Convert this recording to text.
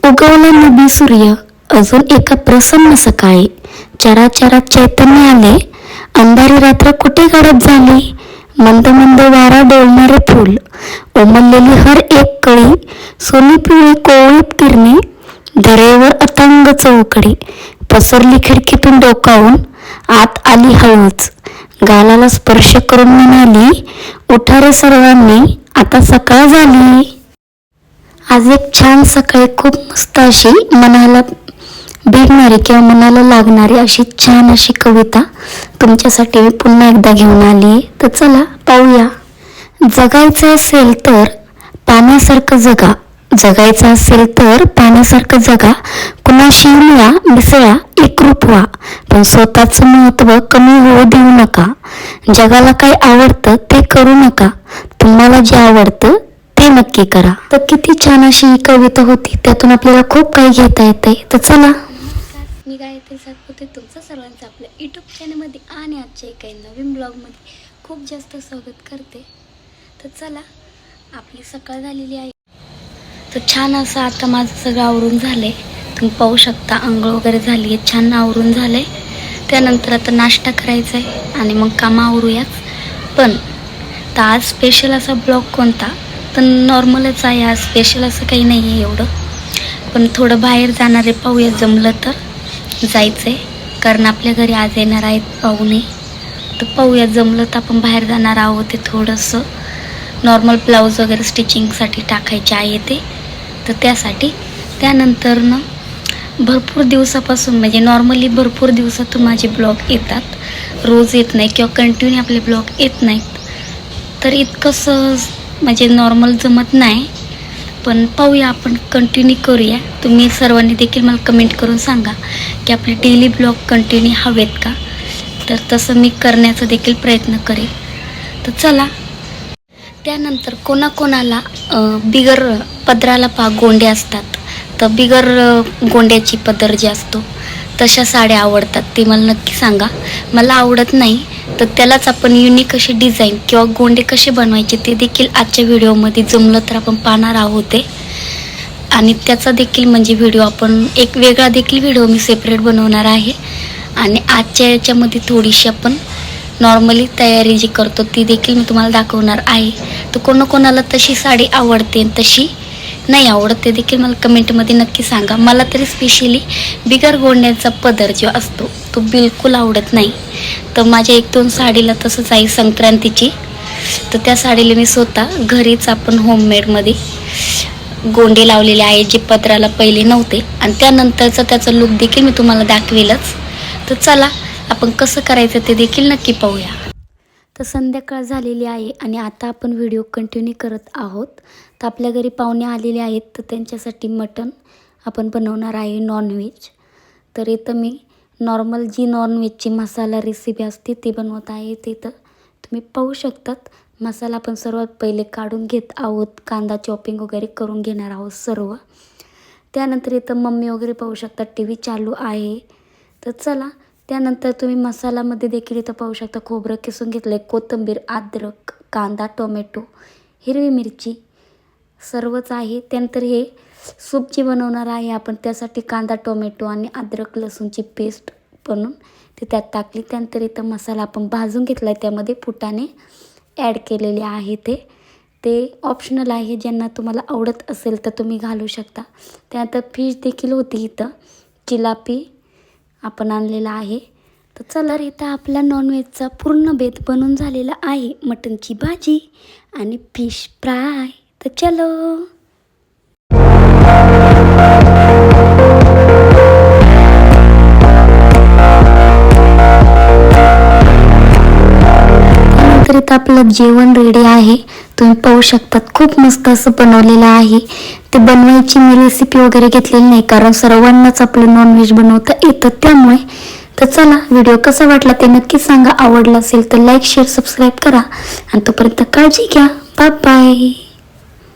उगवला नबी सूर्य अजून एका प्रसन्न सकाळी. चराचरात चैतन्य आले, अंधारी रात्र कुठे गडप झाली. मंद मंद वारा डोलणारे फूल, उमललेली हर एक कळी, सोनी पिवळी कोवळी किरणे, दरेवर अतंग चौकडी. पसरली खिडकीतून डोकावून आत आली हळूच, गालाला स्पर्श करून म्हणाली, उठा रे सर्वांनी, आता सकाळ झाली. आज एक छान सकाळी, खूप मस्त अशी मनाला भिडणारी किंवा मनाला लागणारी अशी छान अशी कविता तुमच्यासाठी मी पुन्हा एकदा घेऊन आली आहे. तर चला पाहूया. जगायचं असेल तर पाण्यासारखं जगा, जगायचं असेल तर पाण्यासारखं जगा. कुणाशी मिळा मिसळा एकरूप व्हा, पण स्वतःचं महत्त्व कमी होऊ देऊ नका. जगाला काय आवडतं ते करू नका, तुम्हाला जे आवडतं ते नक्की करा. तर किती छान अशी ही कविता होती, त्यातून आपल्याला खूप काही घेता येते. तर चला. मी गायत्री सातपुते तुमचं सर्वांचं आपल्या यूट्यूब चॅनलमध्ये आणि आजच्या एका नवीन ब्लॉगमध्ये खूप जास्त स्वागत करते. तर चला, आपली सकाळ झालेली आहे. तर छान असं आता माझं सगळं आवरून झालं आहे. तुम्ही पाहू शकता आंघोळ वगैरे झाली आहे, छान आवरून झालं आहे. त्यानंतर आता नाश्ता करायचा आहे आणि मग कामं आवरूयाच. पण तर आज स्पेशल असा ब्लॉग कोणता, तर नॉर्मलच आहे. आज स्पेशल असं काही नाही आहे एवढं, पण थोडं बाहेर जाणार आहे. पाहूया, जमलं तर जायचं आहे, कारण आपल्या घरी आज येणार आहेत पाहुणे. तर पाहूया, जमलं तर आपण बाहेर जाणार आहोत. ते थोडंसं नॉर्मल ब्लाऊज वगैरे स्टिचिंगसाठी टाकायचे आहे ते, तर त्यासाठी. त्यानंतर भरपूर दिवसापासून म्हणजे नॉर्मली भरपूर दिवसातून माझे ब्लॉग येतात, रोज येत नाही किंवा कंटिन्यू आपले ब्लॉग येत नाहीत. तर इतकंसं म्हणजे नॉर्मल जमत नाही, पण पाहूया, आपण कंटिन्यू करूया. तुम्ही सर्वांनी देखील मला कमेंट करून सांगा की आपले डेली ब्लॉग कंटिन्यू हवेत का, तर तसं मी करण्याचा देखील प्रयत्न करेल. तर चला. त्यानंतर कोणाकोणाला बिगर पदराला गोंडे असतात, तर बिगर गोंड्याची पदर जी असतो तशा साड्या आवडतात ते मला नक्की सांगा. मला आवडत नाही, तर त्यालाच आपण युनिक अशी डिझाईन किंवा गोंडे कसे बनवायचे ते देखील आजच्या व्हिडिओमध्ये जमलं तर आपण पाहणार आहोत ते. आणि त्याचा देखील म्हणजे व्हिडिओ आपण एक वेगळा देखील व्हिडिओ मी सेपरेट बनवणार आहे. आणि आजच्या याच्यामध्ये थोडीशी आपण नॉर्मली तयारी जी करतो ती देखील मी तुम्हाला दाखवणार आहे. तर कोणाकोणाला तशी साडी आवडते तशी नाही आवडत ते देखील मला कमेंटमध्ये नक्की सांगा. मला तरी स्पेशली बिगर गोंड्याचा पदर जो असतो तो बिलकुल आवडत नाही. तर माझ्या 1-2 साडीला तसंच आहे संक्रांतीची, तर त्या साडीला मी स्वतः घरीच आपण होममेडमध्ये गोंडे लावलेले आहे, जे पदराला पहिले नव्हते. आणि त्यानंतरचा त्याचा लुक देखील मी तुम्हाला दाखवेलच. तर चला, आपण कसं करायचं ते देखील नक्की पाहूया. तर संध्याकाळ झालेली आहे आणि आता आपण व्हिडिओ कंटिन्यू करत आहोत. तर आपल्या घरी पाहुणे आलेले आहेत, तर त्यांच्यासाठी मटण आपण बनवणार आहे, नॉनव्हेज. तर इथं मी नॉर्मल जी नॉनव्हेजची मसाला रेसिपी असते ती बनवत आहे. ते तर तुम्ही पाहू शकतात. मसाला आपण सर्वात पहिले काढून घेत आहोत, कांदा चॉपिंग वगैरे करून घेणार आहोत सर्व. त्यानंतर इथं मम्मी वगैरे पाहू शकतात, TV चालू आहे. तर चला. त्यानंतर तुम्ही मसाल्यामध्ये देखील इथं पाहू शकता, खोबरं किसून घेतलं आहे, कोथिंबीर, अद्रक, कांदा, टोमॅटो, हिरवी मिरची सर्वच आहे. त्यानंतर हे सूप जी बनवणार आहे आपण, त्यासाठी कांदा, टोमॅटो आणि अद्रक लसूणची पेस्ट बनवून ते त्यात टाकली. त्यानंतर इथं मसाला आपण भाजून घेतला आहे, त्यामध्ये फुटाणे ॲड केलेले आहे. ते ऑप्शनल आहे, ज्यांना तुम्हाला आवडत असेल तर तुम्ही घालू शकता. त्यानंतर फिश देखील होती इथं, चिलापी आपण आणलेला आहे. तर चला, इथं आपला नॉनव्हेजचा पूर्ण बेत बनून झालेला आहे, मटनची भाजी आणि फिश फ्राय. तर चलो. तर इथं आपलं जेवण रेडी आहे, तुम्ही पाहू शकतात. खूप मस्त असं बनवलेलं आहे. ते बनवायची मी रेसिपी वगैरे घेतलेली नाही, कारण सर्वांनाच आपलं नॉनव्हेज बनवता येतं त्यामुळे. तर चला, व्हिडिओ कसा वाटला ते नक्की सांगा. आवडला असेल तर लाईक, शेअर, सबस्क्राईब करा आणि तोपर्यंत काळजी घ्या. Bye bye.